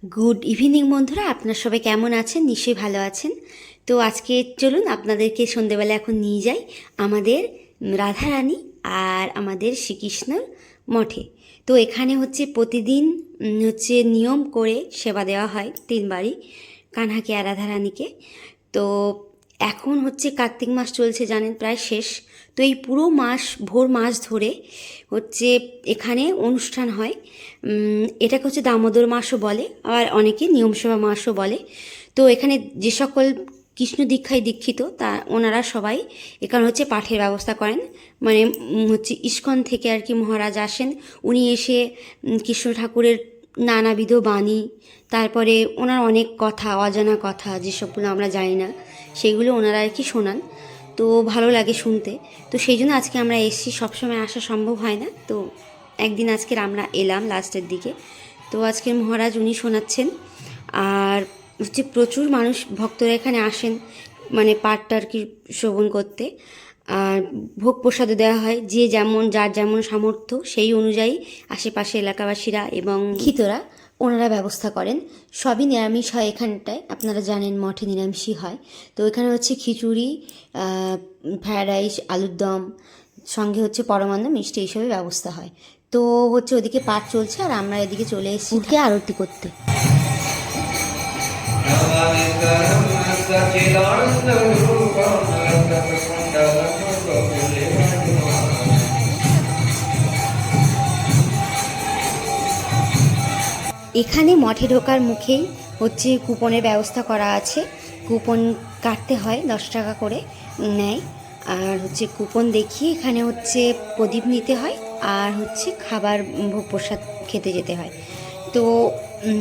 Good evening বন্ধুরা, আপনারা সবাই কেমন আছেন? নিশ্চয়ই ভালো আছেন। তো আজকে চলুন আপনাদেরকে সন্ধেবেলা এখন নিয়ে যাই আমাদের রাধারানী আর আমাদের শ্রীকৃষ্ণর মঠে। তো এখানে হচ্ছে প্রতিদিন হচ্ছে নিয়ম করে সেবা দেওয়া হয় তিনবারই কানহাকে আর রাধারানীকে। তো এখন হচ্ছে কার্তিক মাস চলছে, জানেন, প্রায় শেষ। তো এই পুরো মাস, ভোর মাস ধরে হচ্ছে এখানে অনুষ্ঠান হয়। এটাকে হচ্ছে দামোদর মাসও বলে, আবার অনেকে নিয়মসভা মাসও বলে। তো এখানে যে সকল কৃষ্ণ দীক্ষায় দীক্ষিত তা ওনারা সবাই এখানে হচ্ছে পাঠের ব্যবস্থা করেন। মানে হচ্ছে ইস্কন থেকে আর কি মহারাজ আসেন, উনি এসে কৃষ্ণ ঠাকুরের নানাবিধ বাণী, তারপরে ওনার অনেক কথা, অজানা কথা যেসবগুলো আমরা জানি না, সেগুলো ওনারা আর কি শোনান। তো ভালো লাগে শুনতে। তো সেই জন্য আজকে আমরা এসেছি, সবসময় আসা সম্ভব হয় না। তো একদিন আজকের আমরা এলাম লাস্টের দিকে। তো আজকের মহারাজ উনি শোনাচ্ছেন। আর হচ্ছে প্রচুর মানুষ ভক্তরা এখানে আসেন, মানে পাঠটা আর কি শ্রবণ করতে। আর ভোগ প্রসাদও দেওয়া হয়, যে যেমন যার যেমন সামর্থ্য সেই অনুযায়ী আশেপাশে এলাকাবাসীরা এবং খিতরা ওনারা ব্যবস্থা করেন। সবই নিরামিষ হয় এখানটায়, আপনারা জানেন মঠে নিরামিষই হয়। তো এখানে হচ্ছে খিচুড়ি, ফ্রায়েড রাইস, আলুর দম, সঙ্গে হচ্ছে পরমান্ন মিষ্টি, এইসবের ব্যবস্থা হয়। তো হচ্ছে ওদিকে পাঠ চলছে আর আমরা এদিকে চলে এসেছি উঠে আরতি করতে। এখানে মঠে ঢোকার মুখেই হচ্ছে কুপনের ব্যবস্থা করা আছে। কুপন কাটতে হয়, 10 টাকা করে নেয়। আর হচ্ছে কুপন দেখিয়ে এখানে হচ্ছে প্রদীপ নিতে হয়, আর হচ্ছে খাবার ভোগ প্রসাদ খেতে যেতে হয়। তো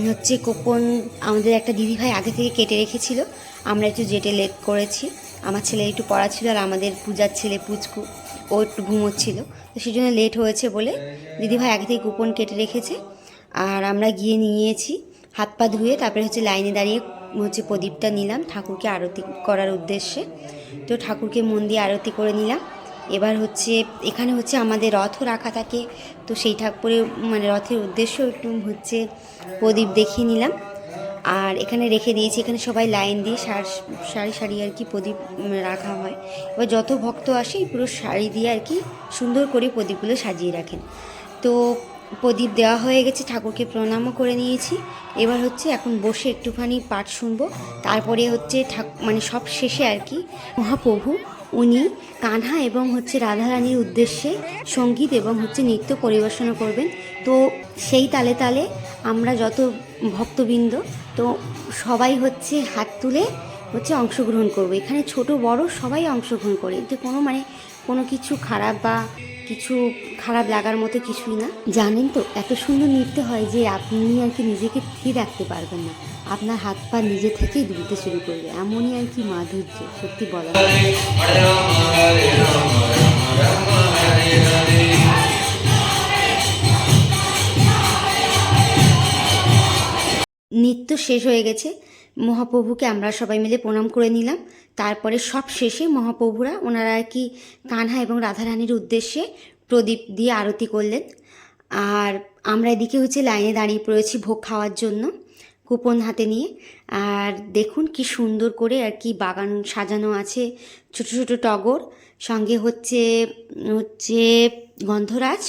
হচ্ছে কুপন আমাদের একটা দিদিভাই আগে থেকে কেটে রেখেছিল, আমরা একটু যেটে লেট করেছি। আমার ছেলে একটু পড়া ছিল, আর আমাদের পূজার ছেলে পুচকু ও একটু ঘুমোচ্ছিল। তো সেই জন্য লেট হয়েছে বলে দিদিভাই আগে থেকে কুপন কেটে রেখেছে। আর আমরা গিয়ে নিয়েছি, হাত পা ধুয়ে তারপরে হচ্ছে লাইনে দাঁড়িয়ে হচ্ছে প্রদীপটা নিলাম ঠাকুরকে আরতি করার উদ্দেশ্যে। তো ঠাকুরকে মন দিয়ে আরতি করে নিলাম। এবার হচ্ছে এখানে হচ্ছে আমাদের রথও রাখা থাকে, তো সেই ঠাকুরে মানে রথের উদ্দেশ্য একটু হচ্ছে প্রদীপ দেখিয়ে নিলাম। আর এখানে রেখে দিয়েছি, এখানে সবাই লাইন দিয়ে সারি সারি আর কি প্রদীপ রাখা হয়। এবার যত ভক্ত আসে পুরো শাড়ি দিয়ে আর কি সুন্দর করে প্রদীপগুলো সাজিয়ে রাখেন। তো প্রদীপ দেওয়া হয়ে গেছে, ঠাকুরকে প্রণামও করে নিয়েছি। এবার হচ্ছে এখন বসে একটুখানি পাঠ শুনবো। তারপরে হচ্ছে মানে সব শেষে আর কি মহাপ্রভু উনি কানহা এবং হচ্ছে রাধারানীর উদ্দেশ্যে সঙ্গীত এবং হচ্ছে নৃত্য পরিবেশনা করবেন। তো সেই তালে তালে আমরা যত ভক্তবৃন্দ, তো সবাই হচ্ছে হাত তুলে হচ্ছে অংশগ্রহণ করবো। এখানে ছোট বড় সবাই অংশগ্রহণ করে, এতে কোনো কিছু খারাপ বা কিছু খারাপ লাগার মতো কিছুই না। জানেন তো, এত সুন্দর নৃত্য হয় যে আপনি আর কি নিজেকে স্থির রাখতে পারবেন না, আপনার হাত পা নিজে থেকেই দুলতে শুরু করবে, এমনই আর কি মাধুর্য, সত্যি বলা হয়। নৃত্য শেষ হয়ে গেছে, মহাপ্রভুকে আমরা সবাই মিলে প্রণাম করে নিলাম। তারপরে সব শেষে মহাপ্রভুরা ওনারা আর কি কানহা এবং রাধারানীর উদ্দেশ্যে প্রদীপ দিয়ে আরতি করলেন। আর আমরা এদিকে হচ্ছে লাইনে দাঁড়িয়ে পড়েছি ভোগ খাওয়ার জন্য, কুপন হাতে নিয়ে। আর দেখুন কি সুন্দর করে আর কি বাগান সাজানো আছে, ছোট ছোট টগর, সঙ্গে হচ্ছে হচ্ছে গন্ধরাজ,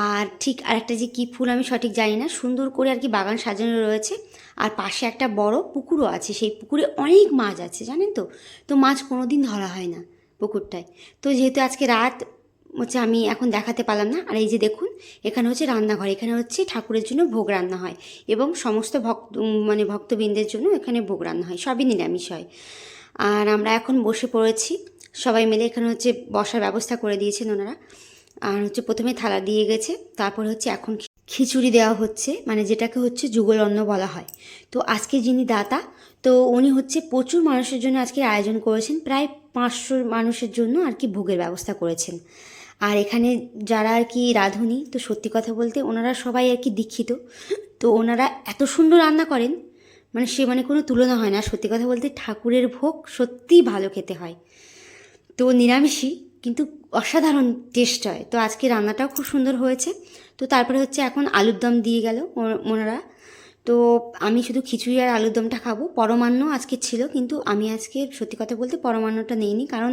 আর ঠিক আরেকটা যে কী ফুল আমি সঠিক জানি না, সুন্দর করে আর কি বাগান সাজানো রয়েছে। আর পাশে একটা বড় পুকুরও আছে, সেই পুকুরে অনেক মাছ আছে, জানেন তো। তো মাছ কোনো দিন ধরা হয় না পুকুরটায়। তো যেহেতু আজকে রাত হচ্ছে আমি এখন দেখাতে পারলাম না। আর এই যে দেখুন, এখানে হচ্ছে রান্নাঘর, এখানে হচ্ছে ঠাকুরের জন্য ভোগ রান্না হয় এবং সমস্ত মানে ভক্তবৃন্দের জন্য এখানে ভোগ রান্না হয়, সবই নিরামিষ হয়। আর আমরা এখন বসে পড়েছি সবাই মিলে, এখানে হচ্ছে বসার ব্যবস্থা করে দিয়েছেন ওনারা। আর হচ্ছে প্রথমে থালা দিয়ে গেছে, তারপরে হচ্ছে এখন খিচুড়ি দেওয়া হচ্ছে, মানে যেটাকে হচ্ছে যুগল অন্ন বলা হয়। তো আজকে যিনি দাতা, তো উনি হচ্ছে প্রচুর মানুষের জন্য আজকে আয়োজন করেছেন, প্রায় 500 মানুষের জন্য আর কি ভোগের ব্যবস্থা করেছেন। আর এখানে যারা আর কি রাঁধুনি, তো সত্যি কথা বলতে ওনারা সবাই আর কি দীক্ষিত। তো ওনারা এত সুন্দর রান্না করেন, মানে কোনো তুলনা হয় না। সত্যি কথা বলতে ঠাকুরের ভোগ সত্যিই ভালো খেতে হয়। তো নিরামিষই কিন্তু অসাধারণ টেস্ট হয়। তো আজকে রান্নাটাও খুব সুন্দর হয়েছে। তো তারপরে হচ্ছে এখন আলুর দম দিয়ে গেল ওনারা। তো আমি শুধু খিচুড়ি আর আলুর দমটা খাবো। পরমান্ন আজকে ছিল, কিন্তু আমি আজকে সত্যি কথা বলতে পরমান্নটা নিইনি, কারণ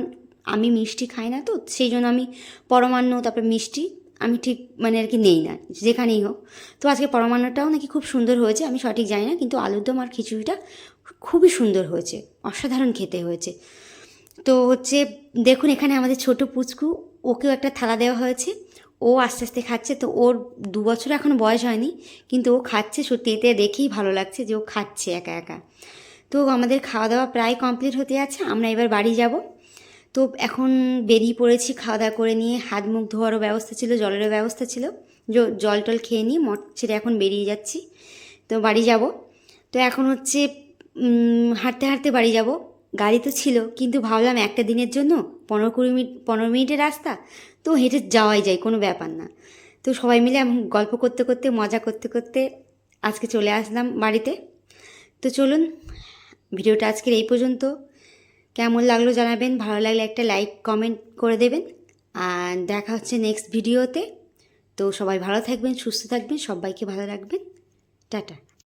আমি মিষ্টি খাই না, তো সেই জন্য আমি পরমান্ন তারপরে মিষ্টি আমি ঠিক মানে আর কি নেই না যেখানেই হোক। তো আজকে পরমান্নটাও নাকি খুব সুন্দর হয়েছে, আমি সঠিক জানি না, কিন্তু আলুর দম আর খিচুড়িটা খুবই সুন্দর হয়েছে, অসাধারণ খেতে হয়েছে। তো হচ্ছে দেখুন এখানে আমাদের ছোট পুচকু, ওকেও একটা থালা দেওয়া হয়েছে, ও আস্তে আস্তে খাচ্ছে। তো ওর 2 বছর এখন বয়স হয়নি, কিন্তু ও খাচ্ছে, সত্যি এতে দেখেই ভালো লাগছে যে ও খাচ্ছে একা একা। তো আমাদের খাওয়া দাওয়া প্রায় কমপ্লিট হতে যাচ্ছে, আমরা এবার বাড়ি যাব। তো এখন বেরিয়ে পড়েছি, খাওয়া দাওয়া করে নিয়ে হাত মুখ ধোয়ারও ব্যবস্থা ছিল, জলেরও ব্যবস্থা ছিল, জল টল খেয়ে নিয়ে মঠ ছেড়ে এখন বেরিয়ে যাচ্ছি, তো বাড়ি যাব। তো এখন হচ্ছে হাঁটতে হাঁটতে বাড়ি যাব। গাড়ি তো ছিল, কিন্তু ভাবলাম একটা দিনের জন্য 15-20 মিনিটের রাস্তা, তো হেঁটে যাওয়াই যায়, কোনো ব্যাপার না। তো সবাই মিলে এখন গল্প করতে করতে মজা করতে করতে আজকে চলে আসলাম বাড়িতে। তো চলুন, ভিডিওটা আজকের এই পর্যন্ত। কেমন লাগলো জানাবেন, ভালো লাগলে একটা লাইক কমেন্ট করে দেবেন, আর দেখা হচ্ছে নেক্সট ভিডিওতে। তো সবাই ভালো থাকবেন, সুস্থ থাকবেন, সবাইকে ভালো রাখবেন। টাটা।